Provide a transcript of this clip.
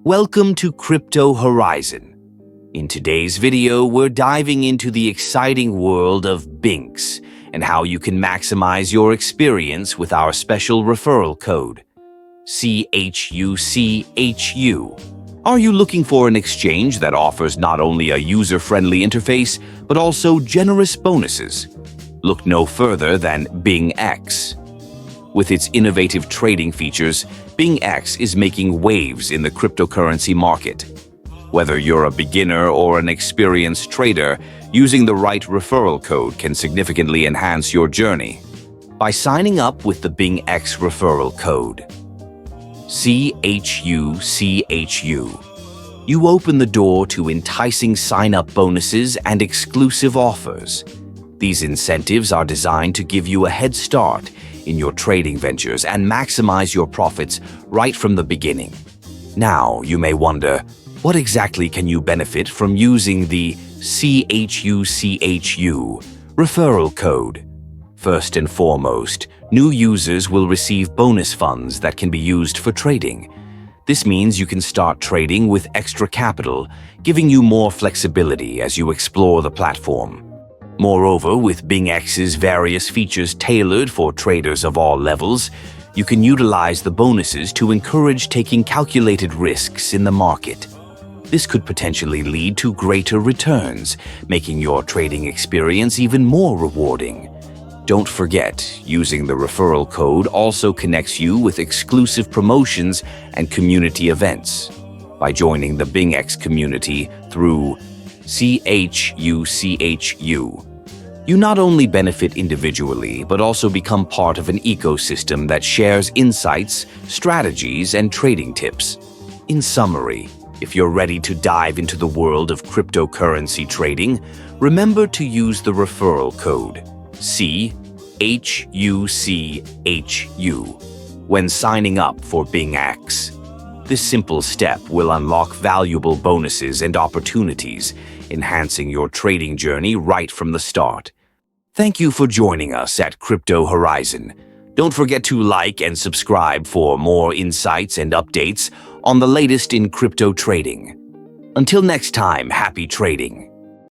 Welcome to Crypto Horizon. In today's video, we're diving into the exciting world of BingX and how you can maximize your experience with our special referral code, CHUCHU. Are you looking for an exchange that offers not only a user-friendly interface, but also generous bonuses? Look no further than BingX. With its innovative trading features, BingX is making waves in the cryptocurrency market. Whether you're a beginner or an experienced trader, using the right referral code can significantly enhance your journey. By signing up with the BingX Referral code, CHUCHU, you open the door to enticing sign-up bonuses and exclusive offers. These incentives are designed to give you a head start in your trading ventures and maximize your profits right from the beginning. Now, you may wonder, what exactly can you benefit from using the CHUCHU referral code? First and foremost, new users will receive bonus funds that can be used for trading. This means you can start trading with extra capital, giving you more flexibility as you explore the platform. Moreover, with BingX's various features tailored for traders of all levels, you can utilize the bonuses to encourage taking calculated risks in the market. This could potentially lead to greater returns, making your trading experience even more rewarding. Don't forget, using the referral code also connects you with exclusive promotions and community events. By joining the BingX community through CHUCHU, you not only benefit individually, but also become part of an ecosystem that shares insights, strategies, and trading tips. In summary, if you're ready to dive into the world of cryptocurrency trading, remember to use the referral code CHUCHU when signing up for BingX. This simple step will unlock valuable bonuses and opportunities, enhancing your trading journey right from the start. Thank you for joining us at Crypto Horizon. Don't forget to like and subscribe for more insights and updates on the latest in crypto trading. Until next time, happy trading.